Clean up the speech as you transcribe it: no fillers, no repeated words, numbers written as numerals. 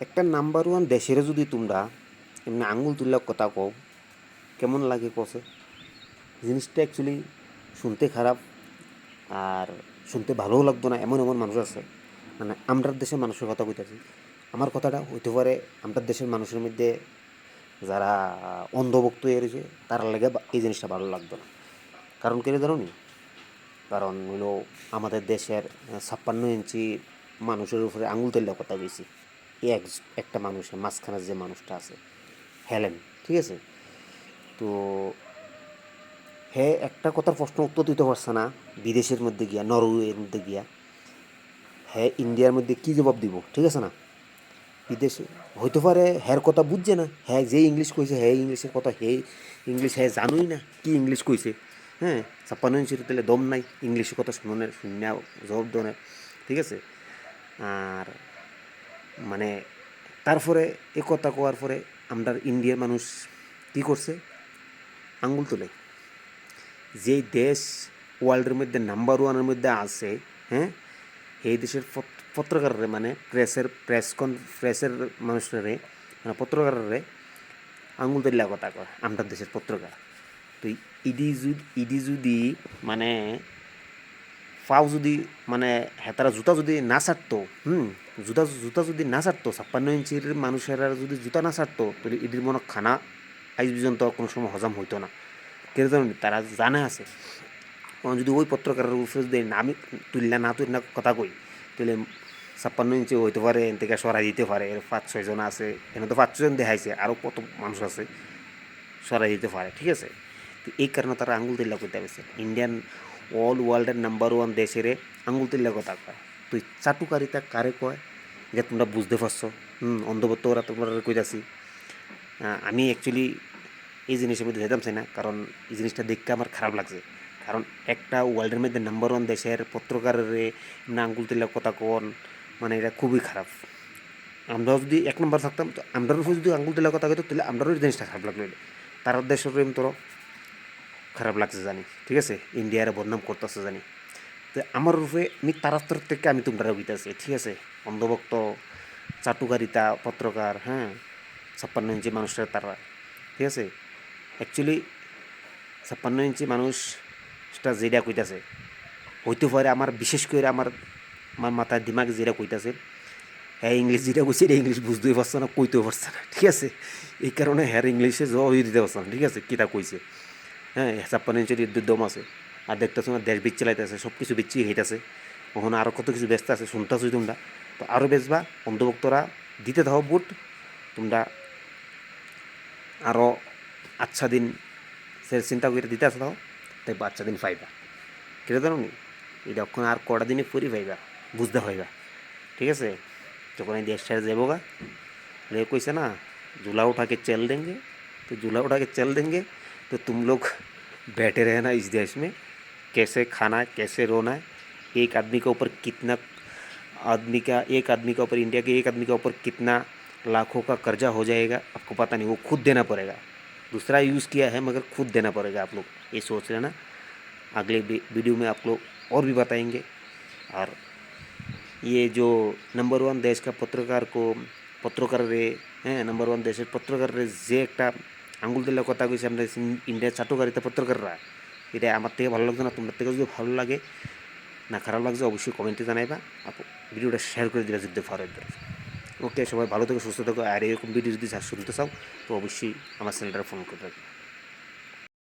একটা number one দেশের যদি তোমরা এমনি আঙুল তুল্লা কথা কও কেমন লাগে কসে জিনিসটা অ্যাকচুয়ালি শুনতে খারাপ আর শুনতে ভালোও লাগতো না এমন এমন মানুষ আছে মানে আমরার দেশের মানুষের কথা কইতাছি আমার কথাটা হইতে পারে আমরার দেশের মানুষের মধ্যে যারা অন্ধভক্ত হয়ে রয়েছে তার লাগে এই জিনিসটা ভালো লাগতো না কারণ কেন জানো নি কারণ হলো আমাদের দেশের 56 ইঞ্চি মানুষের উপরে আঙুল তেল্লা কথা কইছি এক একটা মানুষের মাঝখানের যে মানুষটা আছে হেলেন ঠিক আছে তো হে একটা কথার প্রশ্ন উত্তর দিতে পারছে না বিদেশের মধ্যে গিয়া নরওয়ের মধ্যে গিয়া হ্যাঁ ইন্ডিয়ার মধ্যে কী জবাব দিব ঠিক আছে না বিদেশে হইতে পারে হ্যার কথা বুঝছে না হ্যাঁ যে ইংলিশ কইছে হ্যাঁ ইংলিশের কথা হে ইংলিশ হ্যাঁ জানুই না কি ইংলিশ কইছে হ্যাঁ 56 ইঞ্চির তেলে দম নাই ইংলিশের কথা শুনে শুনে জবাব দেওয়ার ঠিক আছে আর মানে তারপরে এ কথা কোয়ার পরে আমরা ইন্ডিয়ার মানুষ কী করছে আঙ্গুল তোলে যেই দেশ ওয়ার্ল্ডের মধ্যে নাম্বার ওয়ানের মধ্যে আছে হ্যাঁ এই দেশের পত্রকাররে মানে প্রেসের মানুষরে মানে পত্রকাররে আঙুল তেল্লা কথা কয় আমরা দেশের পত্রকার তো ইডি যদি মানে ফাও যদি মানে হেতারা জুতা যদি না ছাড়তো জুতা জুতা যদি না ছাড়তো 56 ইঞ্চির মানুষেরা যদি জুতা না ছাড়তো তাহলে ইডির মনে খানা আজ পর্যন্ত কোনো সময় হজম হইতো না কেন জানো তারা জানে আছে যদি ওই পত্রকারের উপরে যদি আমি তুললে না তুললে কথা কই তাহলে 56 ইঞ্চি হইতে পারে এন থেকে সরাই দিতে পারে এর 5-6 জন আছে এনে তো 5-6 জন দেখাইছে আরও কত মানুষ আছে সরাই দিতে পারে ঠিক আছে তো এই কারণে তারা আঙুল তিল্লা করতে পেরেছে ইন্ডিয়ান অল ওয়ার্ল্ডের নাম্বার ওয়ান দেশের আঙুল তিল্লা কথা কয় তুই চাটুকারিতা কারে কয় এটা তোমরা বুঝতে পারছো অন্ধভক্ত ওরা তোমরা কইতাছি আমি অ্যাকচুয়ালি এই জিনিসের মধ্যে যেতাম চাই না কারণ এই জিনিসটা দেখতে আমার খারাপ লাগছে কারণ একটা ওয়ার্ল্ডের মধ্যে নাম্বার ওয়ান দেশের পত্রকারের না আঙ্গুল তিল্লা কথা কোন মানে এটা খুবই খারাপ আমরাও যদি এক নম্বর থাকতাম তো আমরার উপর যদি আঙ্গুল তিল্লা কথা কইতো তাহলে আমরারও এই জিনিসটা খারাপ লাগলো তার দেশের প্রেম তোর খারাপ লাগছে জানি ঠিক আছে ইন্ডিয়ার বদনাম করতেছে জানি তো আমার রূপে আমি তার থেকে আমি তোমরা গীতাছি ঠিক আছে অন্ধভক্ত চাটুকারিতা পত্রকার হ্যাঁ 56 ইঞ্চি মানুষের তারা ঠিক আছে অ্যাকচুয়ালি 56 ইঞ্চি মানুষটা যেটা কইতাছে হইতে পারে আমার বিশেষ করে আমার আমার মাথায় দিমাগ যেটা কইতাছে হ্যাঁ ইংলিশ যেটা কইছে এটা ইংলিশ বুঝতেই পারছে না কইতেও পারছে না ঠিক আছে এই কারণে হ্যাঁ ইংলিশে জবাবই দিতে পারছে না ঠিক আছে কীটা কইছে হ্যাঁ 56 ইঞ্চির যুদ্ধের দম আছে আর দেখতেছো না দেশ বিচ চালাইতেছে সব কিছু বিচ্ছি হইতেছে ওখানে আরও কত কিছু ব্যস্ত আছে শুনতেছোই তোমরা তো আরও বেচবা অন্ধভক্তরা দিতে দাও ভোট তোমরা আরও আচ্ছা দিন সে চিন্তা করে দিতে আসো দাও তাই আচ্ছা দিন পাইবা কেটে জানো নি এই যখন আর কটা দিনে পরি পাইবা বুঝতে পাইবা ঠিক আছে যখন এই দেশ ছেড়ে যাবো গা ले कोई ना झूला उठा के चल देंगे तो झूला उठा के चल देंगे तो तुम लोग बैठे रहना इस देश में कैसे खाना है कैसे रोना है एक आदमी के ऊपर कितना आदमी का एक आदमी के ऊपर इंडिया के एक आदमी के ऊपर कितना लाखों का कर्जा हो जाएगा आपको पता नहीं वो खुद देना पड़ेगा दूसरा यूज़ किया है मगर खुद देना पड़ेगा आप लोग ये सोच लेना अगले वीडियो में आप लोग और भी बताएंगे और ये जो नंबर वन देश का পত্রকার রে হ্যাঁ নাম্বার ওয়ান দেশের পত্রকার রে যে একটা আঙুল দিলে কথা কইছে আমরা ইন্ডিয়ার চাটুকারিতা পত্রকাররা এটা আমার থেকে ভালো লাগছে না তোমার থেকে যদি ভালো লাগে না খারাপ লাগছে অবশ্যই কমেন্টে জানাইবা ভিডিওটা শেয়ার করে দিবা যদি পারো ওকে সবাই ভালো থেকো সুস্থ থেকো আর এরকম ভিডিও যদি শুনতে চাও তো অবশ্যই আমার চ্যানেলটা ফোন করে রাখবে